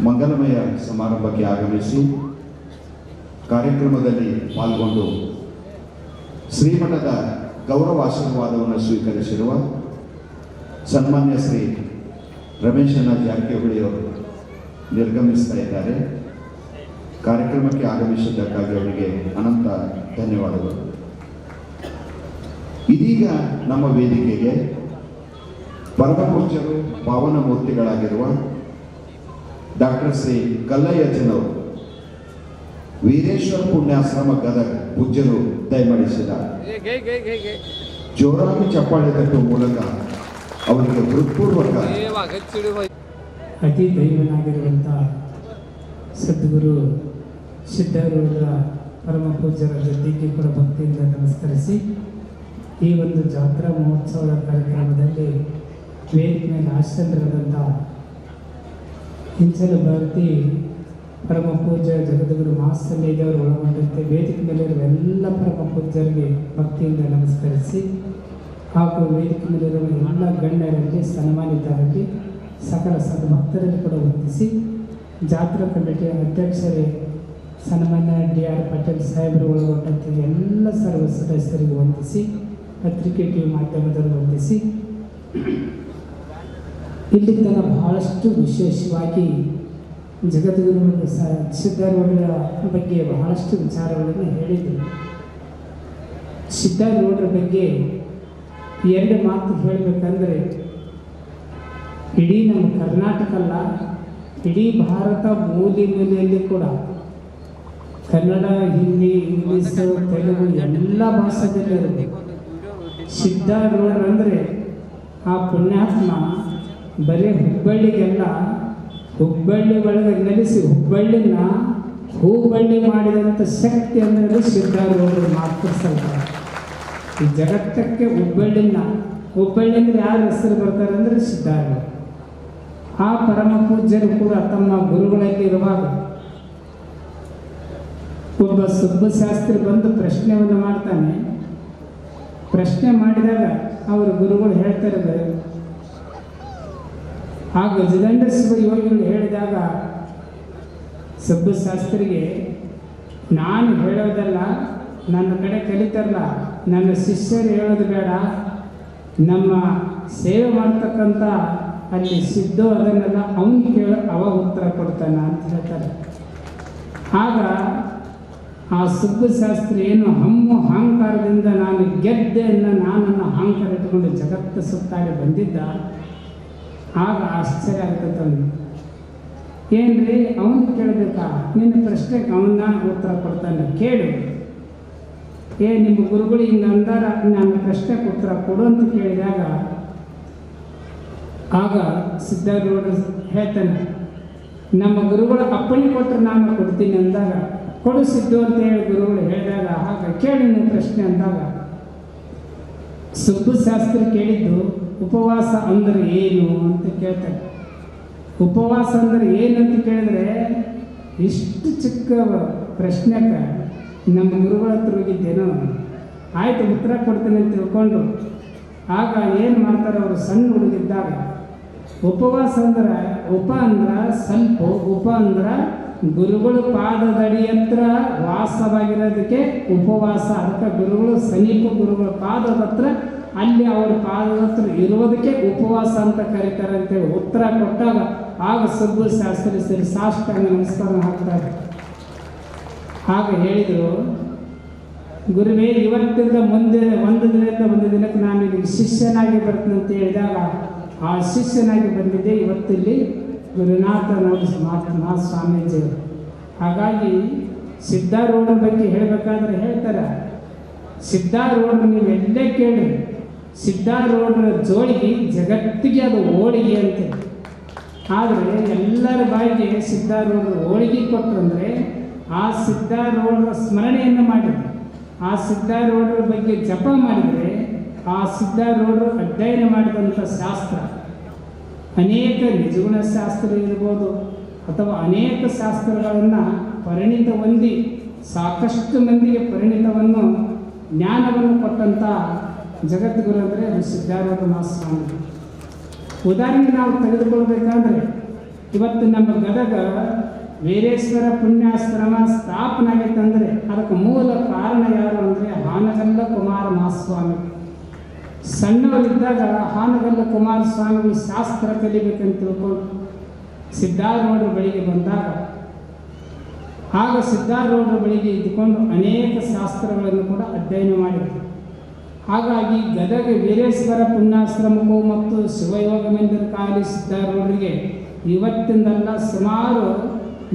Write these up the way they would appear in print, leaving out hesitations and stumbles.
ಮಂಗಲಮಯ ಸಮಾರಂಭಕ್ಕೆ ಆಗಮಿಸಿ ಕಾರ್ಯಕ್ರಮದಲ್ಲಿ ಪಾಲ್ಗೊಂಡು ಶ್ರೀಮಠದ ಗೌರವಾಶೀರ್ವಾದವನ್ನು ಸ್ವೀಕರಿಸಿರುವ ಸನ್ಮಾನ್ಯ ಶ್ರೀ ರಮೇಶಣ್ಣ ಜಾರಕಿಹೊಳಿಯವರು ನಿರ್ಗಮಿಸ್ತಾ ಇದ್ದಾರೆ. ಕಾರ್ಯಕ್ರಮಕ್ಕೆ ಆಗಮಿಸಿದ್ದಕ್ಕಾಗಿ ಅವರಿಗೆ ಅನಂತ ಧನ್ಯವಾದಗಳು. ಇದೀಗ ನಮ್ಮ ವೇದಿಕೆಗೆ ಪರಮಪೂಜ್ಯರು ಪಾವನ ಮೂರ್ತಿಗಳಾಗಿರುವ ಡಾಕ್ಟರ್ ಶ್ರೀ ಕಲ್ಲಯ್ಯಜ್ಜನವರು ವೀರೇಶ್ವರ ಪುಣ್ಯಾಶ್ರಮ ಗದಗ ಪೂಜ್ಯರು ದಯಮಾಡಿಸಿದ್ದಾರೆ. ಜೋರಾಗಿ ಚಪ್ಪಾಳೆ ತಟ್ಟುವ ಮೂಲಕ ಅವರಿಗೆ ಹೃತ್ಪೂರ್ವಕ ಅತಿ ದೈವನಾಗಿರುವಂಥ ಸದ್ಗುರು ಸಿದ್ಧಾರೂಢರ ಪರಮ ಪೂಜ್ಯರ ಜೊತೆಗೆ ಕೂಡ ಭಕ್ತಿಯಿಂದ ನಮಸ್ಕರಿಸಿ ಈ ಒಂದು ಜಾತ್ರಾ ಮಹೋತ್ಸವದ ಕಾರ್ಯಕ್ರಮದಲ್ಲಿ ವೇದಿಕೆ ಮೇಲೆ ಆಶ್ರಮರಾದಂಥ ಇಂಚಲ ಭಾರತಿ ಪರಮ ಪೂಜ್ಯ ಜಗದ್ಗುರು ಮಹಾಸನ್ನಿಧಿಯವರು ಒಳಗೊಂಡಂತೆ ವೇದಿಕೆ ಮೇಲಿರುವ ಎಲ್ಲ ಪರಮ ಪೂಜ್ಯರಿಗೆ ಭಕ್ತಿಯಿಂದ ನಮಸ್ಕರಿಸಿ ಹಾಗೂ ವೇದಿಕೆ ಮೇಲಿರುವ ಎಲ್ಲ ಗಣ್ಯರಲ್ಲಿ ಸನ್ಮಾನಿತರಲ್ಲಿ ಸಕಲ ಸದ್ಭಕ್ತರಲ್ಲಿ ಕೂಡ ವಂದಿಸಿ ಜಾತ್ರಾ ಕಮಿಟಿಯ ಅಧ್ಯಕ್ಷರೇ ಸನ್ಮಾನ್ಯ DR ಪಾಟೀಲ್ ಸಾಹೇಬರು ಒಳಗೊಂಡಂತೆ ಎಲ್ಲ ಸರ್ವ ಸದಸ್ಯರಿಗೆ ವಂದಿಸಿ ಪತ್ರಿಕೆ ಟಿವಿ ಮಾಧ್ಯಮದವರು ವಂದಿಸಿ ಇಲ್ಲಿ ತನಕ ಬಹಳಷ್ಟು ವಿಶೇಷವಾಗಿ ಜಗದ್ಗುರು ಸಿದ್ಧಾರೂಢರ ಬಗ್ಗೆ ಬಹಳಷ್ಟು ವಿಚಾರಗಳನ್ನು ಹೇಳಿದರು. ಸಿದ್ಧಾರೂಢರ ಬಗ್ಗೆ ಎರಡು ಮಾತು ಹೇಳಬೇಕಂದ್ರೆ ಇಡೀ ನಮ್ಮ ಕರ್ನಾಟಕ ಅಲ್ಲ, ಇಡೀ ಭಾರತ ಮೂಲೆ ಮೂಲೆಯಲ್ಲಿ ಕೂಡ ಕನ್ನಡ, ಹಿಂದಿ, ಇಂಗ್ಲೀಷು, ತೆಲುಗು ಎಲ್ಲ ಭಾಷೆಯಲ್ಲಿ ಇರಬೇಕು. ಸಿದ್ಧಾರೂಢರು ಅಂದರೆ ಆ ಪುಣ್ಯಾತ್ಮ ಬರೀ ಹುಬ್ಬಳ್ಳಿಗೆಲ್ಲ ಹುಬ್ಬಳ್ಳಿ ಒಳಗೆ ನೆಲೆಸಿ ಹುಬ್ಬಳ್ಳಿನ ಹೂಬಳ್ಳಿ ಮಾಡಿದಂಥ ಶಕ್ತಿ ಅಂದರೆ ಸಿದ್ಧಾರೂಢರು ಮಾತ್ರ ಸ್ವಲ್ಪ. ಈ ಜಗತ್ತಕ್ಕೆ ಹುಬ್ಬಳ್ಳಿ ಅಂದರೆ ಯಾರು ಹೆಸರು ಬರ್ತಾರೆ ಅಂದರೆ ಸಿದ್ಧಾರೂಢರು. ಆ ಪರಮ ಪೂಜ್ಯರು ಕೂಡ ತಮ್ಮ ಗುರುಗಳಲ್ಲಿ ಇರುವಾಗ ಒಬ್ಬ ಸುಬ್ಬಶಾಸ್ತ್ರಿ ಬಂದು ಪ್ರಶ್ನೆಯನ್ನು ಮಾಡ್ತಾನೆ. ಪ್ರಶ್ನೆ ಮಾಡಿದಾಗ ಅವರ ಗುರುಗಳು ಹೇಳ್ತಾರೆ, ಆ ಗಜದಂಡ ಶಿವ ಯೋಗಿಗಳು ಹೇಳಿದಾಗ ಸುಬ್ಬಶಾಸ್ತ್ರಿಗೆ ನಾನು ಹೇಳೋದಲ್ಲ, ನನ್ನ ಕಡೆ ಕಲಿತಾರಲ್ಲ ನನ್ನ ಶಿಷ್ಯರು ಹೇಳೋದು ಬೇಡ, ನಮ್ಮ ಸೇವೆ ಮಾಡ್ತಕ್ಕಂಥ ಅಲ್ಲಿ ಸಿದ್ದು ಅದನ್ನೆಲ್ಲ ಅವನಿಗೆ ಕೇಳ ಅವ ಉತ್ತರ ಕೊಡ್ತಾನ ಅಂತ ಹೇಳ್ತಾರೆ. ಆಗ ಆ ಸುಬ್ಬಶಾಸ್ತ್ರಿ ಏನು ಅಹಂಕಾರದಿಂದ ನಾನು ಗೆದ್ದೆ ನಾನನ್ನು ಅಹಂಕಾರ ಇಟ್ಕೊಂಡು ಜಗತ್ತು ಸುತ್ತಾಡಿ ಬಂದಿದ್ದ. ಆಗ ಆಶ್ಚರ್ಯ ಆಗ್ತದೆ. ಏನ್ರಿ ಅವನು ಕೇಳಬೇಕಾ, ನಿನ್ನ ಪ್ರಶ್ನೆಗೆ ಅವನ್ನ ಉತ್ತರ ಕೊಡ್ತಾನೆ, ಕೇಳು. ನಿಮ್ಮ ಗುರುಗಳು ಹಿಂಗೆ ಅಂದಾರ, ನನ್ನ ಪ್ರಶ್ನೆಗೆ ಉತ್ತರ ಕೊಡು ಅಂತ ಕೇಳಿದಾಗ ಆಗ ಸಿದ್ಧಾರೂಢರು ಹೇಳ್ತಾನೆ, ನಮ್ಮ ಗುರುಗಳು ಅಪ್ಪಣೆ ಕೊಟ್ಟರೆ ನಾನು ಕೊಡ್ತೀನಿ ಅಂದಾಗ ಕೊಡು ಸಿದ್ದು ಅಂತ ಹೇಳಿ ಗುರುಗಳು ಹೇಳಿದಾಗ ಆಗ ಕೇಳಿ ನಿಮ್ಮ ಪ್ರಶ್ನೆ ಅಂದಾಗ ಸುಬ್ಬಶಾಸ್ತ್ರಿ ಕೇಳಿದ್ದು ಉಪವಾಸ ಅಂದರೆ ಏನು ಅಂತ ಕೇಳ್ತಾರೆ. ಉಪವಾಸ ಅಂದರೆ ಏನಂತ ಕೇಳಿದ್ರೆ ಇಷ್ಟು ಚಿಕ್ಕ ಪ್ರಶ್ನೆಗೆ ನಮ್ಮ ಗುರುಗಳ ಹತ್ರ ಹೋಗಿದ್ದೇನೋ, ಆಯಿತು ಉತ್ತರ ಕೊಡ್ತೇನೆ ಅಂತ ತಿಳ್ಕೊಂಡು ಆಗ ಏನು ಮಾಡ್ತಾರೆ, ಅವರು ಸಣ್ಣ ಹುಡುಗಿದ್ದಾಗ ಉಪವಾಸ ಅಂದ್ರೆ ಉಪ ಅಂದ್ರೆ ಸ್ವಲ್ಪ, ಉಪ ಅಂದ್ರೆ ಗುರುಗಳ ಪಾದದಡಿ ಹತ್ರ ವಾಸವಾಗಿರೋದಕ್ಕೆ ಉಪವಾಸ. ಅದಕ್ಕೆ ಗುರುಗಳು ಸಮೀಪ ಗುರುಗಳ ಪಾದದ ಹತ್ರ ಅಲ್ಲಿ ಅವ್ರ ಪಾದದ ಹತ್ರ ಇರೋದಕ್ಕೆ ಉಪವಾಸ ಅಂತ ಕರೀತಾರೆ ಅಂತೇಳಿ ಉತ್ತರ ಕೊಟ್ಟಾಗ ಆಗ ಸುಬ್ಬಶಾಸ್ತ್ರಿ ಸರಿ ಸಾಷ್ಟಾಂಗ ನಮಸ್ಕಾರ ಹಾಕ್ತಾರೆ. ಆಗ ಹೇಳಿದರು, ಗುರುವೇ ಇವತ್ತಿಂದ ಒಂದು ದಿನದಿಂದ ಒಂದು ದಿನಕ್ಕೆ ನಾನು ಇಲ್ಲಿ ಶಿಷ್ಯನಾಗಿ ಬರ್ತೀನಿ ಅಂತ ಹೇಳಿದಾಗ ಆ ಶಿಷ್ಯನಾಗಿ ಬಂದಿದ್ದೆ ಇವತ್ತಿಲ್ಲಿ ಗುರುನಾಥ ಮಾತನಾಥ ಸ್ವಾಮೀಜಿಯವರು. ಹಾಗಾಗಿ ಸಿದ್ಧಾರೂಢರ ಬಗ್ಗೆ ಹೇಳಬೇಕಾದ್ರೆ ಹೇಳ್ತಾರೆ, ಸಿದ್ಧಾರೂಢರು ನೀವು ಎಲ್ಲೇ ಕೇಳಿ ಸಿದ್ಧಾರೂಢರ ಜೋಳಿಗೆ ಜಗತ್ತಿಗೆ ಅದು ಹೋಳಿಗೆ ಅಂತೆ. ಆದರೆ ಎಲ್ಲರ ಬಾಯಿಗೆ ಸಿದ್ಧಾರೂಢರು ಹೋಳಿಗೆ ಕೊಟ್ಟರಂದರೆ ಆ ಸಿದ್ಧಾರೂಢರ ಸ್ಮರಣೆಯನ್ನು ಮಾಡಿದರು, ಆ ಸಿದ್ಧಾರೂಢರ ಬಗ್ಗೆ ಜಪ ಮಾಡಿದರೆ ಆ ಸಿದ್ಧಾರೂಢರು ಅಧ್ಯಯನ ಮಾಡಿದಂಥ ಶಾಸ್ತ್ರ ಅನೇಕ ನಿಜಗುಣ ಶಾಸ್ತ್ರ ಇರ್ಬೋದು ಅಥವಾ ಅನೇಕ ಶಾಸ್ತ್ರಗಳನ್ನು ಪರಿಣಿತ ಹೊಂದಿ ಸಾಕಷ್ಟು ಮಂದಿಗೆ ಪರಿಣಿತವನ್ನು ಜ್ಞಾನವನ್ನು ಕೊಟ್ಟಂಥ ಜಗದ್ಗುರು ಅಂದರೆ ಅದು ಸಿದ್ಧಾರೂಢ ಮಹಾಸ್ವಾಮಿ. ಉದಾಹರಣೆಗೆ ನಾವು ತೆಗೆದುಕೊಳ್ಬೇಕಾದ್ರೆ ಇವತ್ತು ನಮ್ಮ ಗದಗ ವೀರೇಶ್ವರ ಪುಣ್ಯಾಶ್ರಮ ಸ್ಥಾಪನೆ ಆಗೈತಂದರೆ ಅದಕ್ಕೆ ಮೂಲ ಕಾರಣ ಯಾರು ಅಂದರೆ ಹಾನಗಲ್ಲ ಕುಮಾರ ಮಹಾಸ್ವಾಮಿ. ಸಣ್ಣವರಿದ್ದಾಗ ಹಾನಗಲ್ಲ ಕುಮಾರಸ್ವಾಮಿಗಳು ಶಾಸ್ತ್ರ ಕಲಿಬೇಕಂತ ತಿಳ್ಕೊಂಡು ಸಿದ್ಧಾರೂಢರ ಬಳಿಗೆ ಬಂದಾಗ ಆಗ ಸಿದ್ಧಾರೂಢರ ಬಳಿಗೆ ಇದ್ದುಕೊಂಡು ಅನೇಕ ಶಾಸ್ತ್ರಗಳನ್ನು ಕೂಡ ಅಧ್ಯಯನ ಮಾಡಿದರು. ಹಾಗಾಗಿ ಗದಗ ವೀರೇಶ್ವರ ಪುಣ್ಯಾಶ್ರಮಕ್ಕೂ ಮತ್ತು ಶಿವಯೋಗ ಮಂದಿರ ಕಾಲಿ ಸಿದ್ಧಾರೂಢರಿಗೆ ಇವತ್ತಿಂದಲ್ಲ ಸುಮಾರು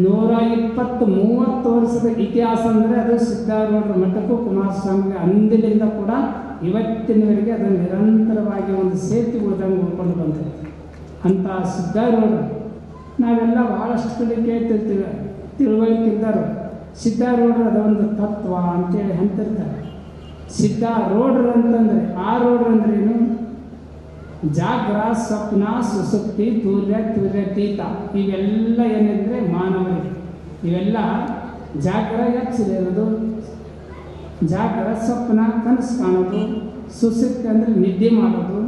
120-30 ವರ್ಷದ ಇತಿಹಾಸ ಅಂದರೆ ಅದು ಸಿದ್ಧಾರೂಢರ ಮಠಕ್ಕೂ ಕುಮಾರಸ್ವಾಮಿಗೆ ಅಂದಿನಿಂದ ಕೂಡ ಇವತ್ತಿನವರೆಗೆ ಅದು ನಿರಂತರವಾಗಿ ಒಂದು ಸೇತುವೆ ಉಳಿದಂಗೆ ಉಳ್ಕೊಂಡು ಬಂದಿದೆ. ಅಂಥ ಸಿದ್ಧಾರೂಢರು ನಾವೆಲ್ಲ ಭಾಳಷ್ಟು ಕಡೆ ಕೇಳ್ತಿರ್ತೀವಿ, ತಿಳುವಳಿಕೆ ಇದ್ದರು ಸಿದ್ಧಾರೂಢರು ಅದೊಂದು ತತ್ವ ಅಂತೇಳಿ ಅಂತಿರ್ತಾರೆ. ಸಿದ್ಧಾರೂಢರು ಅಂತಂದರೆ ಆರೂಢರು ಅಂದ್ರೇನು? ಜಾಗ್ರ, ಸ್ವಪ್ನ, ಸುಸುಪ್ತಿ, ತುರ್ಯತೀತ ಇವೆಲ್ಲ ಏನೆಂದರೆ ಮಾನವರಿಗೆ. ಇವೆಲ್ಲ ಜಾಗ್ರ ಎಚ್ಚರಿರೋದು, ಜಾಗ್ರ ಸ್ವಪ್ನ ಕನಸು ಕಾಣೋದು, ಸುಸುಪ್ತಿ ಅಂದರೆ ನಿದ್ದೆ ಮಾಡೋದು,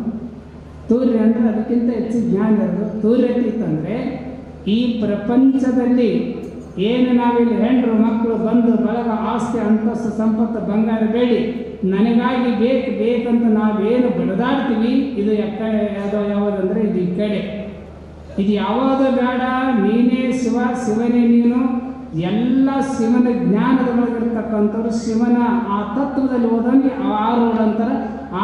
ತೂರ್ಯ ಅಂದರೆ ಅದಕ್ಕಿಂತ ಹೆಚ್ಚು ಜ್ಞಾನ ಇರೋದು, ತುರ್ಯತೀತ ಅಂದರೆ ಈ ಪ್ರಪಂಚದಲ್ಲಿ ಏನು ನಾವಿಲ್ಲಿ ಹೆಂಡರು ಮಕ್ಕಳು ಬಂಧು ಬಳಗ ಆಸ್ತಿ ಅಂತಸ್ತು ಸಂಪತ್ತು ಬಂಗಾರ ಬೇಡಿ ನನಗಾಗಿ ಬೇಕಂತ ನಾವೇನು ಬಡದಾಡ್ತೀವಿ ಇದು ಎಕ್ಕಡೆ ಯಾವುದಂದರೆ ಇದು ಈ ಕಡೆ. ಇದು ಯಾವುದು ಬೇಡ, ನೀನೇ ಶಿವ, ಶಿವನೇ ನೀನು. ಎಲ್ಲ ಶಿವನ ಜ್ಞಾನದೊಳಗಿರ್ತಕ್ಕಂಥವ್ರು ಶಿವನ ಆ ತತ್ವದಲ್ಲಿ ಹೋದವನಿಗೆ ಆರೂಢ ಅಂತಾರೆ.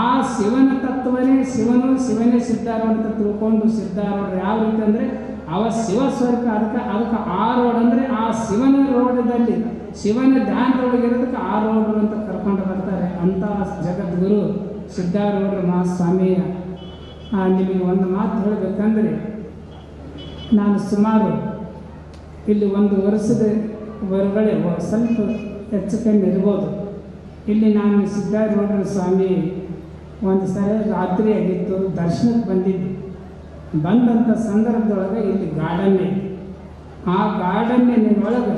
ಆ ಶಿವನ ತತ್ವನೇ ಶಿವನೇ ಸಿದ್ಧಾರೂಢ ಅಂತ ತಿಳ್ಕೊಂಡು ಸಿದ್ಧಾರೂಢರು ಯಾವ ರೀತಿ ಅಂದರೆ ಅವ ಶಿವ ಸ್ವರ್ಗ. ಅದಕ್ಕೆ ಆರೂಢ ಅಂದರೆ ಆ ಶಿವನ ರೋಢದಲ್ಲಿ ಶಿವನ ಧ್ಯಾನದೊಳಗಿರೋದಕ್ಕೆ ಆರೂಢರು ಅಂತ ಕರ್ಕೊಂಡು ಬರ್ತಾರೆ. ಅಂಥ ಜಗದ್ಗುರು ಸಿದ್ಧಾರೂಢರ ಮಹಾಸ್ವಾಮಿಯ ನಿಮಗೆ ಒಂದು ಮಾತು ಹೇಳಬೇಕಂದ್ರೆ, ನಾನು ಸುಮಾರು ಇಲ್ಲಿ 1 ವರ್ಷದ ಹೊರಗಡೆ ಸ್ವಲ್ಪ ಹೆಚ್ಚು ಕಮ್ಮಿ ಇರ್ಬೋದು. ಇಲ್ಲಿ ನಾನು ಸಿದ್ಧಾರೂಢರ ಸ್ವಾಮಿ ಒಂದು ಸರಿ ರಾತ್ರಿ ಆಗಿತ್ತು, ದರ್ಶನಕ್ಕೆ ಬಂದಿದ್ದೆ. ಬಂದಂಥ ಸಂದರ್ಭದೊಳಗೆ ಇಲ್ಲಿ ಗಾರ್ಡನ್ನೇ, ಆ ಗಾರ್ಡನ್ನಿನೊಳಗೆ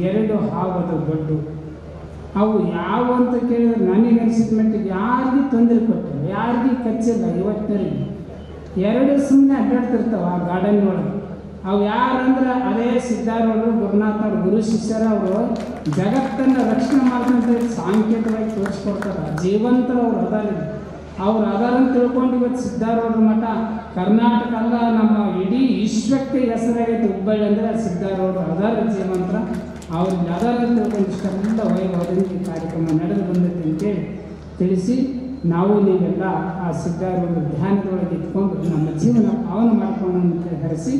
2 ಹಾವದು ದೊಡ್ಡ. ಅವು ಯಾವ ಅಂತ ಕೇಳಿದ್ರೆ ನನಗನ್ಸಿದ ಮಟ್ಟಿಗೆ ಯಾರಿಗೂ ತೊಂದರೆ ಕೊಟ್ಟಿಲ್ಲ, ಯಾರಿಗೂ ಕಚ್ಚಿಲ್ಲ. ಇವತ್ತಿನವರೆಗೆ 2 ಸುಮ್ಮನೆ ಅಡ್ಡಾಡ್ತಿರ್ತಾವೆ ಆ ಗಾರ್ಡನ್ ಒಳಗೆ. ಅವು ಯಾರಂದ್ರೆ ಅದೇ ಸಿದ್ಧಾರೂಢರು ಗುರುನಾಥವ್ರು ಗುರು ಶಿಷ್ಯರ ಅವರು ಜಗತ್ತನ್ನು ರಕ್ಷಣೆ ಮಾಡ್ತಂತ ಸಾಂಕೇತಿಕವಾಗಿ ತೋರಿಸ್ಕೊಡ್ತಾರೆ. ಜೀವಂತರವ್ರು ಅವ್ರು ಅದಾರಂತ ತಿಳ್ಕೊಂಡು ಇವತ್ತು ಸಿದ್ಧಾರೂಢರ ಮಠ ಕರ್ನಾಟಕ ಅಲ್ಲ ನಮ್ಮ ಇಡೀ ವಿಶ್ವಕ್ಕೆ ಹೆಸರಾಗೈತೆ. ಹುಬ್ಬಳ್ಳಿ ಅಂದರೆ ಸಿದ್ಧಾರೂಢರು ಅದಾರ ಜೀವಂತರ. ಅವ್ರಿಗೆ ಅದಾರಂತ ತಿಳ್ಕೊಂಡು ಇಷ್ಟೆಲ್ಲ ವೈಭವದಿಂದ ಈ ಕಾರ್ಯಕ್ರಮ ನಡೆದು ಬಂದೈತೆ ಅಂತೇಳಿ ತಿಳಿಸಿ, ನಾವು ನೀವೆಲ್ಲ ಆ ಸಿದ್ಧಾರೂಢರ ಧ್ಯಾನದೊಳಗೆ ಇಟ್ಕೊಂಡು ನಮ್ಮ ಜೀವನ ಪಾವನ ಮಾಡಿಕೊಂಡು ಅಂತ ಹರಿಸಿ,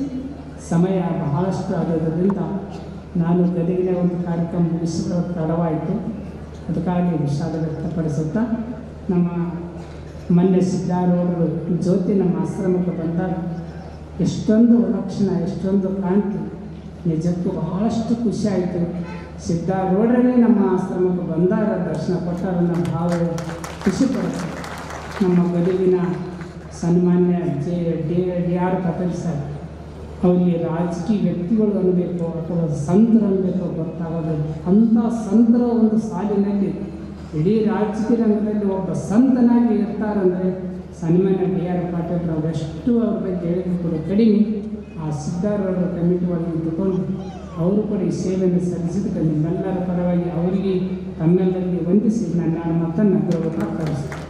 ಸಮಯ ಬಹಳಷ್ಟು ಆಗೋದ್ರಿಂದ ನಾನು ಗದಗಿನ ಒಂದು ಕಾರ್ಯಕ್ರಮ ಮುಗಿಸಿದ ತಡವಾಯಿತು. ಅದಕ್ಕಾಗಿ ವಿಷಾದ ವ್ಯಕ್ತಪಡಿಸುತ್ತಾ, ನಮ್ಮ ಮೊನ್ನೆ ಸಿದ್ಧಾರೂಢರು ಜ್ಯೋತಿ ನಮ್ಮ ಆಶ್ರಮಕ್ಕೆ ಬಂದಾಗ ಎಷ್ಟೊಂದು ಲಕ್ಷಣ, ಎಷ್ಟೊಂದು ಕಾಂತಿ, ನಿಜಕ್ಕೂ ಬಹಳಷ್ಟು ಖುಷಿ ಆಯಿತು. ಸಿದ್ಧಾರೂಢರೇ ನಮ್ಮ ಆಶ್ರಮಕ್ಕೆ ಬಂದಾಗ ದರ್ಶನ ಕೊಟ್ಟಾರ ನಮ್ಮ ಭಾವ ಖುಷಿ ಪಡುತ್ತೆ. ನಮ್ಮ ಗದಗಿನ ಸನ್ಮಾನ್ಯ DR ಪಾಟೀಲ್ ಸರ್ ಅವರಿಗೆ ರಾಜಕೀಯ ವ್ಯಕ್ತಿಗಳು ಅನ್ನಬೇಕು ಅಥವಾ ಸಂತರು ಅನ್ನಬೇಕು ಗೊತ್ತಾಗೋದಿಲ್ಲ. ಅಂಥ ಸಂತರ ಒಂದು ಸಾಲಿನಲ್ಲಿ ಇಡೀ ರಾಜಕೀಯ ರಂಗದಲ್ಲಿ ಒಬ್ಬ ಸಂತನಾಗಿ ಇರ್ತಾರಂದರೆ ಸನ್ಮಾನ್ಯ DR ಪಾಟೀಲ್ ಅವರು ಎಷ್ಟು ಅವ್ರ ಬಗ್ಗೆ ಹೇಳಿದ್ರು ಕೂಡ ಕಡಿಮೆ. ಆ ಸಿದ್ಧಾರೂಢರ ಕಮಿಟಿ ಒಳಗೆ ಇಟ್ಟುಕೊಂಡು ಅವರು ಕೂಡ ಈ ಸೇವೆಯನ್ನು ಸಲ್ಲಿಸಿದ್ದಕ್ಕೆ ನಿಮ್ಮೆಲ್ಲರ ಪರವಾಗಿ ಅವರಿಗೆ ತಮ್ಮೆಲ್ಲರಿಗೆ ವಂದಿಸಿ ನಾನು ಮಾತನ್ನು ಗೌರವ ಕಳಿಸ್ತೀನಿ.